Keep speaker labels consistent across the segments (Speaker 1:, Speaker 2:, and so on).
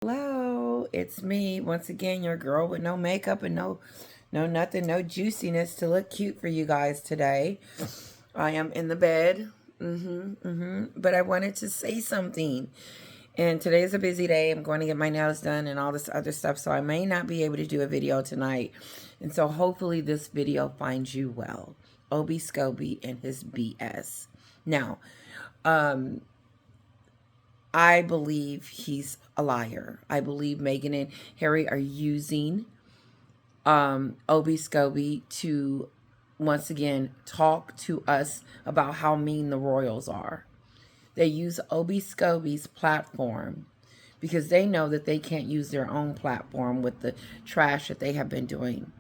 Speaker 1: Hello, it's me once again, your girl with no makeup and no nothing, no juiciness to look cute for you guys today. I am in the bed, but I wanted to say something. And today is a busy day. I'm going to get my nails done and all this other stuff, so I may not be able to do a video tonight. And so hopefully this video finds you well. Obi Scobie and his BS. Now, I believe he's a liar. I believe Meghan and Harry are using Obi Scobie to once again talk to us about how mean the royals are. They use Obi Scobie's platform because they know that they can't use their own platform with the trash that they have been doing,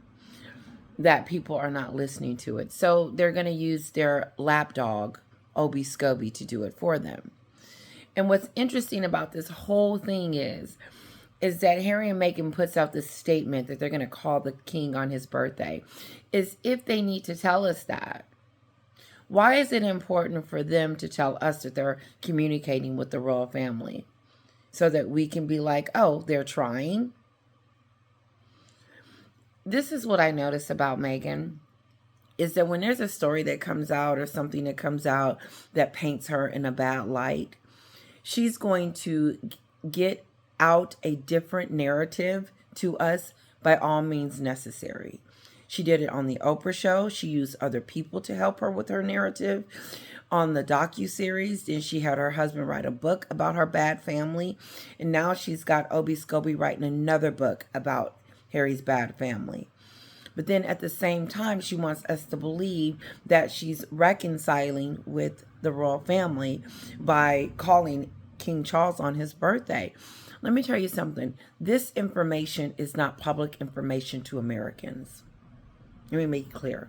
Speaker 1: that people are not listening to it. So they're going to use their lapdog, Obi Scobie, to do it for them. And what's interesting about this whole thing is that Harry and Meghan puts out this statement that they're going to call the king on his birthday, is if they need to tell us that. Why is it important for them to tell us that they're communicating with the royal family? So that we can be like, oh, they're trying. This is what I notice about Meghan, is that when there's a story that comes out or something that comes out that paints her in a bad light, she's going to get out a different narrative to us by all means necessary. She did it on the Oprah show. She used other people to help her with her narrative. On the docuseries, then she had her husband write a book about her bad family. And now she's got Obi Scobie writing another book about Harry's bad family. But then at the same time, she wants us to believe that she's reconciling with the royal family by calling King Charles on his birthday. Let me tell you something. This information is not public information to Americans. Let me make it clear.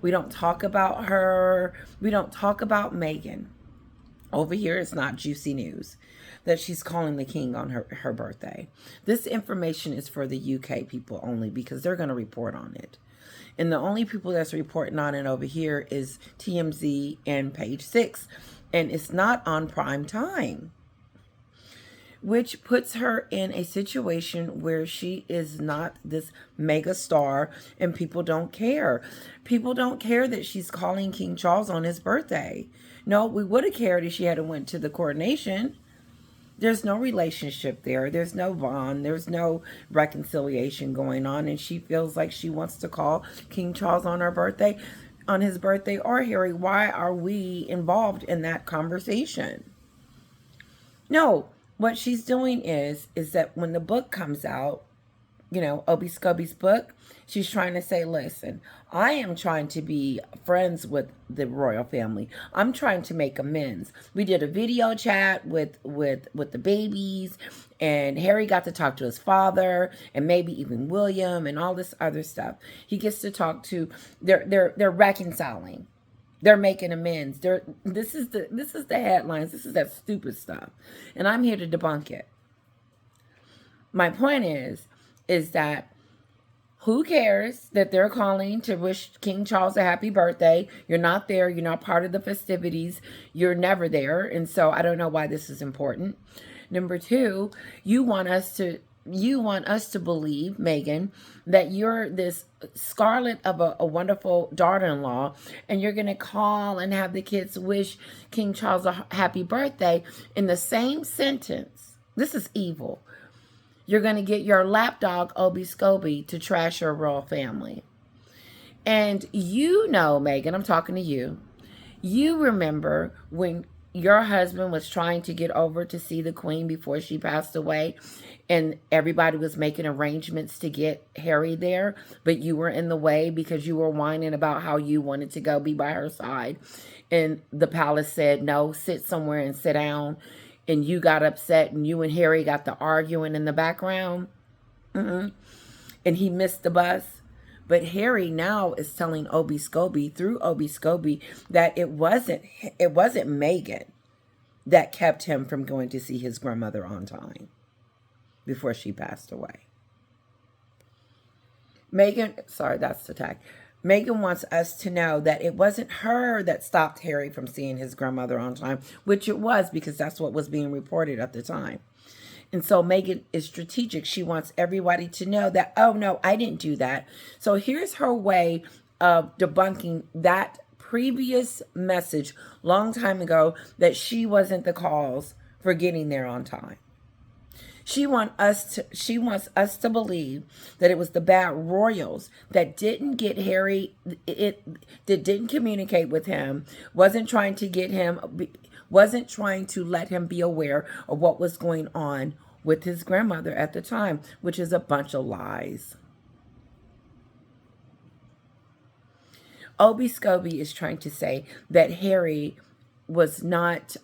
Speaker 1: We don't talk about her. We don't talk about Meghan. Over here, it's not juicy news that she's calling the king on her birthday. This information is for the UK people only because they're going to report on it. And the only people that's reporting on it over here is TMZ and Page 6. And it's not on prime time, which puts her in a situation where she is not this mega star and people don't care. People don't care that she's calling King Charles on his birthday. No, we would have cared if she had went to the coronation. There's no relationship there. There's no bond. There's no reconciliation going on. And she feels like she wants to call King Charles on his birthday, or Harry. Why are we involved in that conversation? No, what she's doing is that when the book comes out, Obi Scobie's book, she's trying to say, listen, I am trying to be friends with the royal family. I'm trying to make amends. We did a video chat with the babies, and Harry got to talk to his father, and maybe even William, and all this other stuff. He gets to talk to, they're reconciling. They're making amends. This is the headlines. This is that stupid stuff. And I'm here to debunk it. My point is that who cares that they're calling to wish King Charles a happy birthday? You're not there. You're not part of the festivities. You're never there. And so I don't know why this is important. Number two, you want us to believe, Meghan, that you're this scarlet of a wonderful daughter-in-law, and you're going to call and have the kids wish King Charles a happy birthday in the same sentence. This is evil. You're going to get your lapdog, Obi Scobie, to trash your royal family. And Meghan, I'm talking to you. You remember when your husband was trying to get over to see the Queen before she passed away, and everybody was making arrangements to get Harry there, but you were in the way because you were whining about how you wanted to go be by her side. And the palace said, no, sit somewhere and sit down. And you got upset, and you and Harry got to arguing in the background. And he missed the bus. But Harry now is telling Obi Scobie, through Obi Scobie, that it wasn't Meghan that kept him from going to see his grandmother on time before she passed away. Sorry, that's the tag. Meghan wants us to know that it wasn't her that stopped Harry from seeing his grandmother on time, which it was, because that's what was being reported at the time. And so Meghan is strategic. She wants everybody to know that, oh no, I didn't do that. So here's her way of debunking that previous message long time ago that she wasn't the cause for getting there on time. She wants us to believe that it was the bad royals that didn't get Harry, that didn't communicate with him, wasn't trying to let him be aware of what was going on with his grandmother at the time, which is a bunch of lies. Obi Scobie is trying to say that Harry was not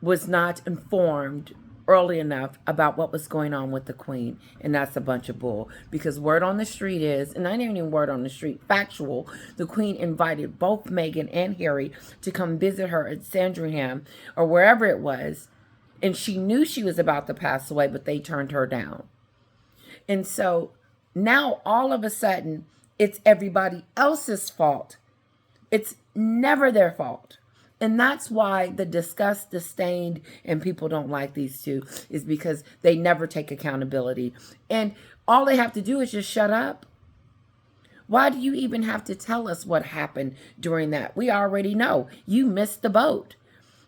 Speaker 1: informed early enough about what was going on with the queen, and that's a bunch of bull, because word on the street is, and not even word on the street, factual, the queen invited both Meghan and Harry to come visit her at Sandringham or wherever it was, and she knew she was about to pass away, but they turned her down. And so now all of a sudden it's everybody else's fault. It's never their fault. And that's why the disgust, disdain, and people don't like these two, is because they never take accountability. And all they have to do is just shut up. Why do you even have to tell us what happened during that? We already know. You missed the boat.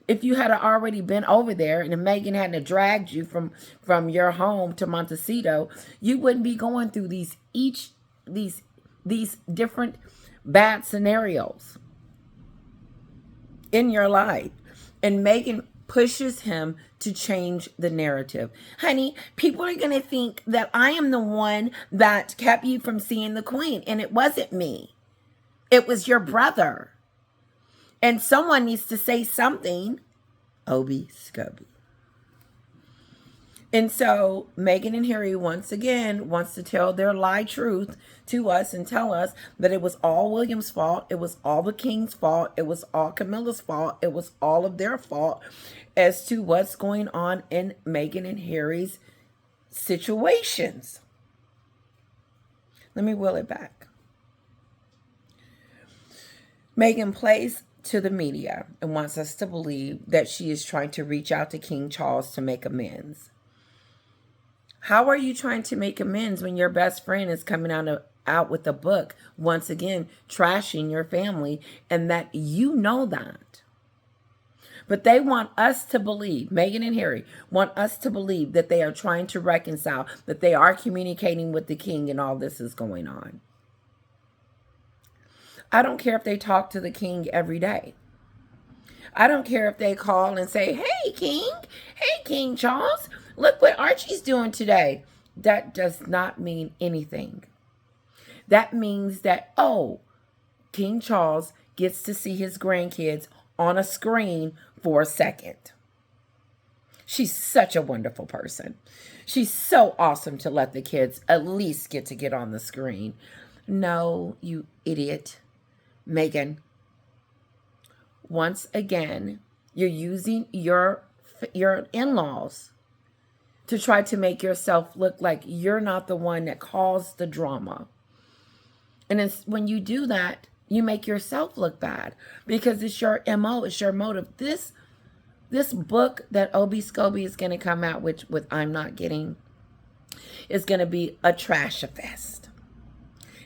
Speaker 1: If you had already been over there and Meghan hadn't dragged you from your home to Montecito, you wouldn't be going through these different bad scenarios in your life. And Meghan pushes him to change the narrative. Honey, people are going to think that I am the one that kept you from seeing the queen, and it wasn't me. It was your brother. And someone needs to say something. Obi Scobie. And so Meghan and Harry once again wants to tell their lie truth to us and tell us that it was all William's fault. It was all the king's fault. It was all Camilla's fault. It was all of their fault as to what's going on in Meghan and Harry's situations. Let me wheel it back. Meghan plays to the media and wants us to believe that she is trying to reach out to King Charles to make amends. How are you trying to make amends when your best friend is coming out with a book, once again, trashing your family, and that you know that? But they want us to believe, Meghan and Harry want us to believe that they are trying to reconcile, that they are communicating with the king, and all this is going on. I don't care if they talk to the king every day. I don't care if they call and say, hey, King Charles, look what Archie's doing today. That does not mean anything. That means that, oh, King Charles gets to see his grandkids on a screen for a second. She's such a wonderful person. She's so awesome to let the kids at least get on the screen. No, you idiot. Meghan, once again, you're using your in-laws to try to make yourself look like you're not the one that caused the drama. And it's, when you do that, you make yourself look bad because it's your MO, it's your motive. This book that Obi Scobie is going to come out with I'm not getting, is going to be a trash fest.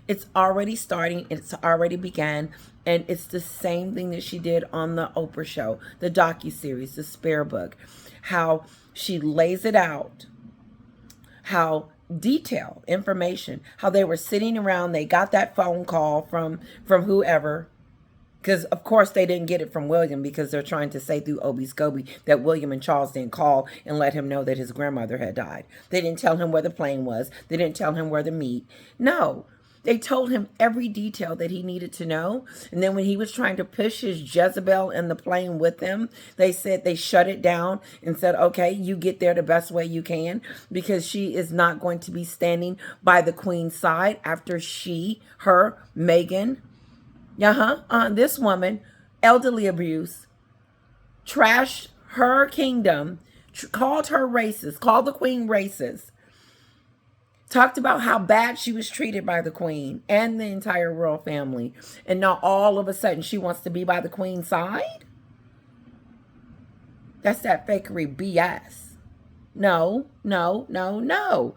Speaker 1: It's already starting. It's already began. And it's the same thing that she did on the Oprah show, the docuseries, the Spare Book. How she lays it out. How detailed information. How they were sitting around. They got that phone call from whoever. Because, of course, they didn't get it from William because they're trying to say through Obi Scobie that William and Charles didn't call and let him know that his grandmother had died. They didn't tell him where the plane was. They didn't tell him where to meet. No. They told him every detail that he needed to know. And then when he was trying to push his Jezebel in the plane with them, they said they shut it down and said, okay, you get there the best way you can, because she is not going to be standing by the queen's side after Meghan, this woman, elderly abuse, trashed her kingdom, called her racist, called the queen racist. Talked about how bad she was treated by the queen and the entire royal family. And now all of a sudden she wants to be by the queen's side? That's that fakery BS. No, no, no, no.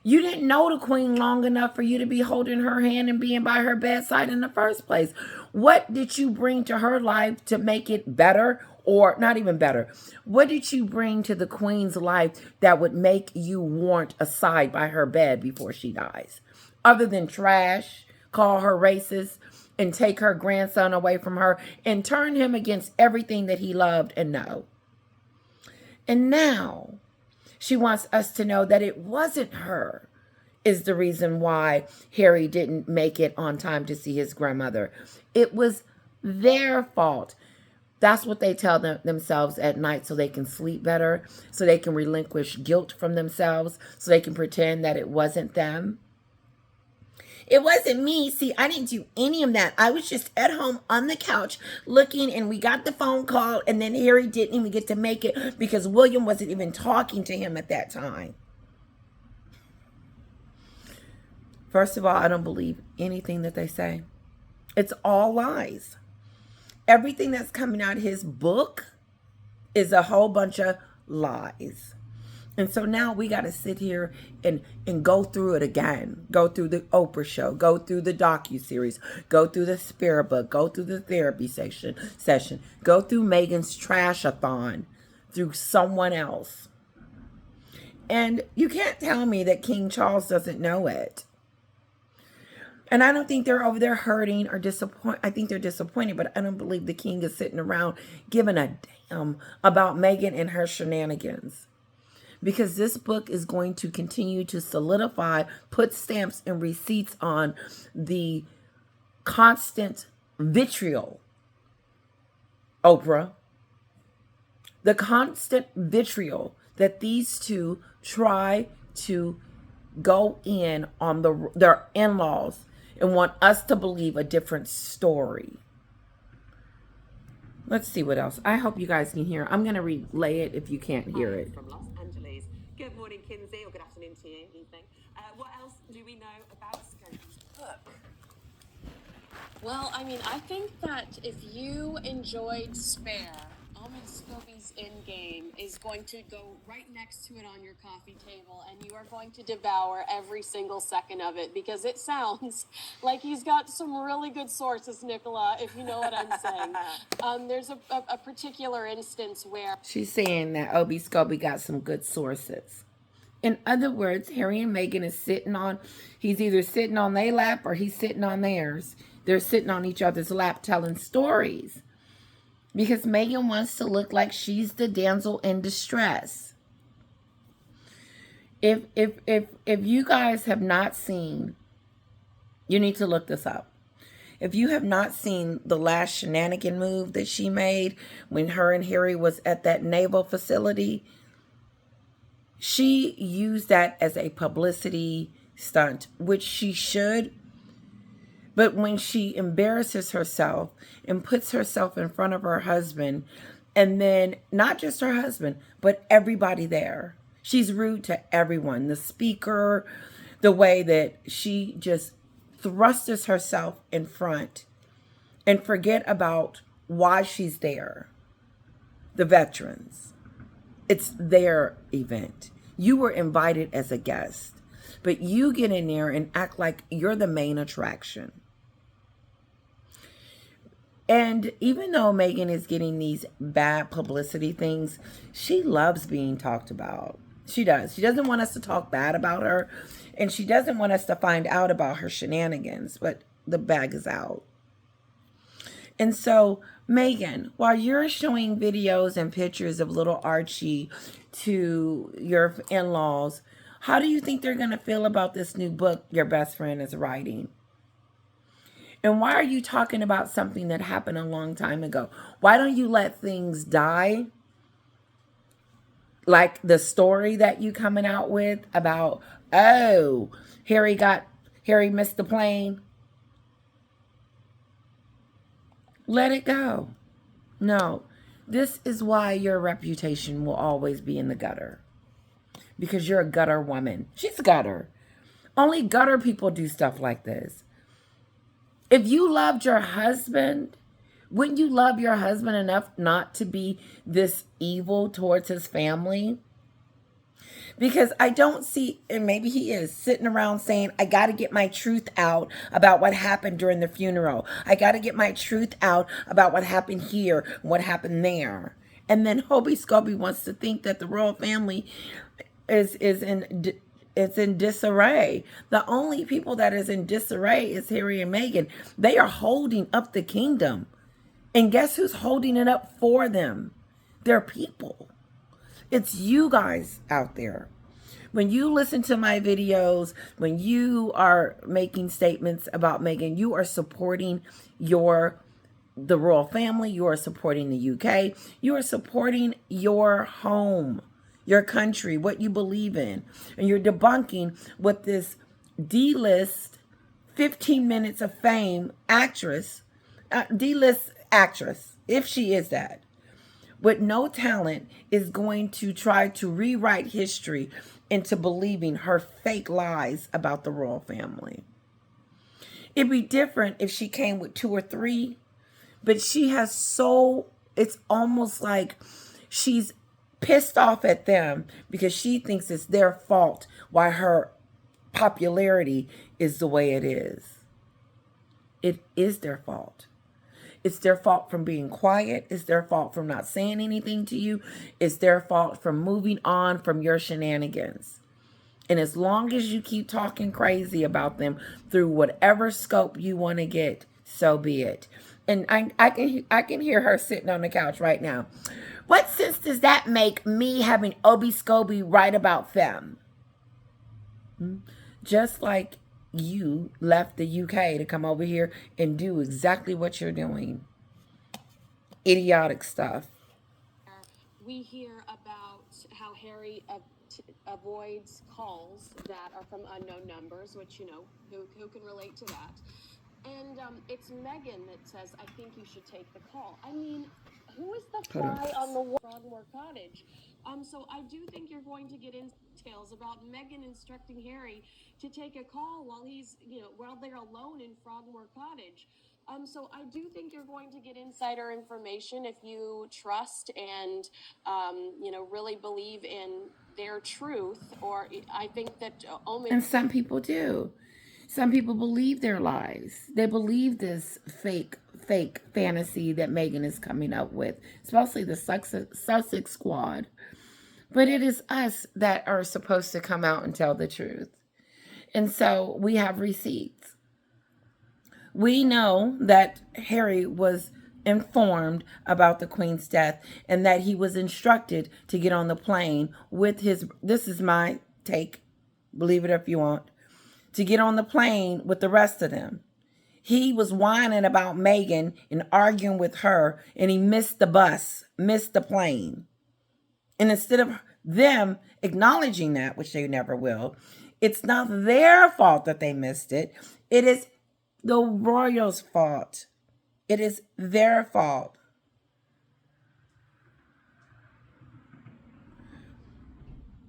Speaker 1: You didn't know the queen long enough for you to be holding her hand and being by her bedside in the first place. What did you bring to her life to make it better, or not even better? What did you bring to the queen's life that would make you want a side by her bed before she dies? Other than trash, call her racist, and take her grandson away from her and turn him against everything that he loved and know. And now she wants us to know that it wasn't her is the reason why Harry didn't make it on time to see his grandmother. It was their fault. That's what they tell themselves at night so they can sleep better, so they can relinquish guilt from themselves, so they can pretend that it wasn't them. It wasn't me. See, I didn't do any of that. I was just at home on the couch looking, and we got the phone call, and then Harry didn't even get to make it because William wasn't even talking to him at that time. First of all, I don't believe anything that they say. It's all lies. Everything that's coming out of his book is a whole bunch of lies. And so now we got to sit here and go through it again. Go through the Oprah show. Go through the docuseries. Go through the spirit book. Go through the therapy session. Go through Meghan's trash-a-thon through someone else. And you can't tell me that King Charles doesn't know it. And I don't think they're over there hurting or disappointed. I think they're disappointed, but I don't believe the king is sitting around giving a damn about Meghan and her shenanigans. Because this book is going to continue to solidify, put stamps and receipts on the constant vitriol, Oprah, the constant vitriol that these two try to go in on their in-laws and want us to believe a different story. Let's see what else. I hope you guys can hear. I'm going to relay it if you can't hear it.
Speaker 2: From Los Angeles. Good morning, Kinsey, or good afternoon to you, evening. What else do we know about Scobie's book?
Speaker 3: Well, I mean, I think that if you enjoyed Spare, Ahmed Scobie's Endgame is going to go right next to it on your coffee table, and you are going to devour every single second of it, because it sounds like he's got some really good sources, Nicola, if you know what I'm saying. There's a particular instance where...
Speaker 1: She's saying that Obi Scobie got some good sources. In other words, Harry and Meghan is he's either sitting on their lap or he's sitting on theirs. They're sitting on each other's lap telling stories. Because Meghan wants to look like she's the damsel in distress. If you guys have not seen, you need to look this up. If you have not seen the last shenanigan move that she made when her and Harry was at that naval facility, she used that as a publicity stunt, which she should. But when she embarrasses herself and puts herself in front of her husband, and then not just her husband, but everybody there, she's rude to everyone. The speaker, the way that she just thrusts herself in front and forget about why she's there. The veterans. It's their event. You were invited as a guest, but you get in there and act like you're the main attraction. And even though Meghan is getting these bad publicity things, she loves being talked about. She does. She doesn't want us to talk bad about her, and she doesn't want us to find out about her shenanigans, but the bag is out. And so, Meghan, while you're showing videos and pictures of little Archie to your in-laws, how do you think they're going to feel about this new book your best friend is writing? And why are you talking about something that happened a long time ago? Why don't you let things die? Like the story that you coming out with about, oh, Harry missed the plane. Let it go. No, this is why your reputation will always be in the gutter. Because you're a gutter woman. She's gutter. Only gutter people do stuff like this. If you loved your husband, wouldn't you love your husband enough not to be this evil towards his family? Because I don't see, and maybe he is sitting around saying, I got to get my truth out about what happened during the funeral. I got to get my truth out about what happened here, what happened there. And then Hobie Scobie wants to think that the royal family is in disarray. The only people that is in disarray is Harry and Meghan. They are holding up the kingdom. And guess who's holding it up for them? Their people. It's you guys out there. When you listen to my videos, when you are making statements about Meghan, you are supporting the royal family, you are supporting the UK, you are supporting your home, your country, what you believe in. And you're debunking what this D-list 15 minutes of fame actress, D-list actress, if she is that, with no talent, is going to try to rewrite history into believing her fake lies about the royal family. It'd be different if she came with 2 or 3, but she has it's almost like she's pissed off at them because she thinks it's their fault why her popularity is the way it is. It is their fault. It's their fault from being quiet. It's their fault from not saying anything to you. It's their fault from moving on from your shenanigans. And as long as you keep talking crazy about them through whatever scope you want to get, so be it. And I can hear her sitting on the couch right now. What sense does that make, me having Obi Scobie write about them? Just like you left the UK to come over here and do exactly what you're doing. Idiotic stuff.
Speaker 3: We hear about how Harry avoids calls that are from unknown numbers, which, who can relate to that? And it's Meghan that says, I think you should take the call. I mean, who is the fly on the wall? Frogmore Cottage. So I do think you're going to get details about Meghan instructing Harry to take a call while while they're alone in Frogmore Cottage. So I do think you're going to get insider information if you trust and, really believe in their truth. Or I think that
Speaker 1: And some people do. Some people believe their lies. They believe this fake fantasy that Meghan is coming up with, especially the Sussex squad. But it is us that are supposed to come out and tell the truth. And so we have receipts. We know that Harry was informed about the Queen's death and that he was instructed to get on the plane with this is my take, believe it if you want, to get on the plane with the rest of them. He was whining about Meghan and arguing with her, and he missed the bus, missed the plane. And instead of them acknowledging that, which they never will, it's not their fault that they missed it. It is the royals' fault. It is their fault.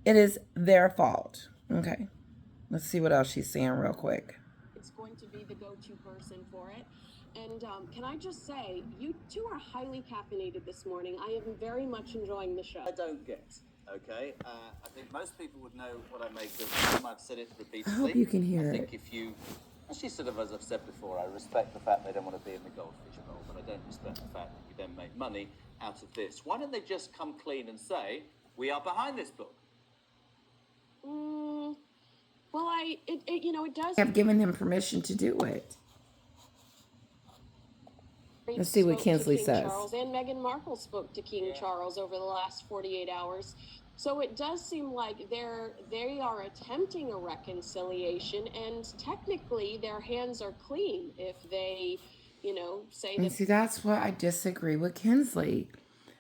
Speaker 1: It is their fault. Okay. Let's see what else she's saying real quick.
Speaker 3: It's going to be the go-to person for it. And can I just say, you two are highly caffeinated this morning. I am very much enjoying the show.
Speaker 4: I don't get, okay? I think most people would know what I make of them. I've said it repeatedly.
Speaker 1: I hope you can hear
Speaker 4: I
Speaker 1: it.
Speaker 4: think if you, actually sort of as I've said before, I respect the fact they don't want to be in the goldfish bowl, but I don't respect the fact that you then make money out of this. Why don't they just come clean and say, we are behind this book?
Speaker 3: Well, it does.
Speaker 1: I have given him permission to do it. Let's see what Kinsley says.
Speaker 3: Charles and Meghan Markle spoke to King Charles over the last 48 hours. So it does seem like they are attempting a reconciliation, and technically their hands are clean if they, say that.
Speaker 1: And see, that's why I disagree with Kinsley.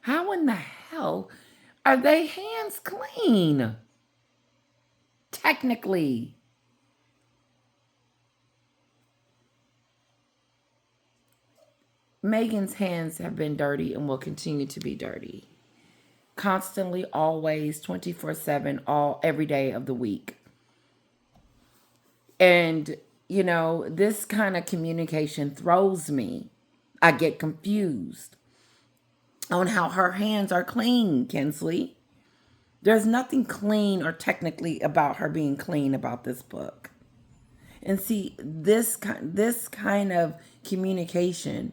Speaker 1: How in the hell are they hands clean? Technically. Meghan's hands have been dirty and will continue to be dirty. Constantly, always, 24/7, every day of the week. And, this kind of communication throws me. I get confused on how her hands are clean, Kinsley. There's nothing clean or technically about her being clean about this book. And see, this kind of communication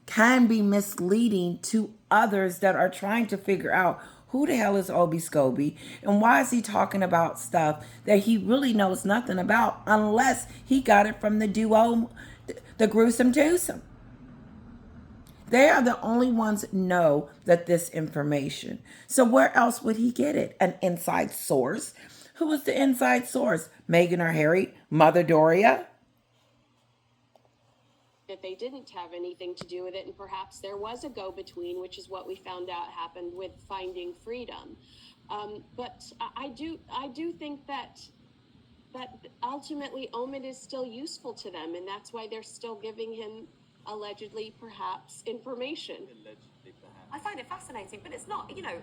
Speaker 1: can be misleading to others that are trying to figure out who the hell is Obi Scobie and why is he talking about stuff that he really knows nothing about unless he got it from the duo, the gruesome twosome. They are the only ones that know that this information. So where else would he get it? An inside source? Who was the inside source? Meghan or Harry? Mother Doria?
Speaker 3: That they didn't have anything to do with it, and perhaps there was a go-between, which is what we found out happened with Finding Freedom. But I do think that ultimately Omid is still useful to them, and that's why they're still giving him allegedly, perhaps, information.
Speaker 4: Allegedly, perhaps.
Speaker 2: I find it fascinating, but it's not, you know,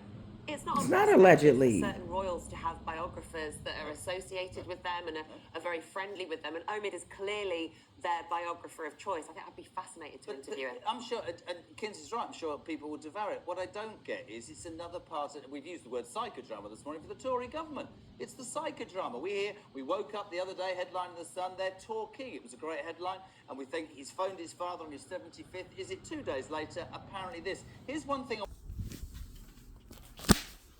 Speaker 2: it's not
Speaker 1: It's not
Speaker 2: unprecedented
Speaker 1: allegedly.
Speaker 2: for certain royals to have biographers that are associated with them and are very friendly with them. And Omid is clearly their biographer of choice. I think I'd be fascinated to interview him.
Speaker 4: I'm sure, and Kinsey's right, I'm sure people will devour it. What I don't get is it's another part of, we've used the word psychodrama this morning for the Tory government. It's the psychodrama. We woke up the other day, headline in the Sun, they're talking. It was a great headline, and we think he's phoned his father on his 75th. Is it 2 days later? Apparently this. Here's one thing.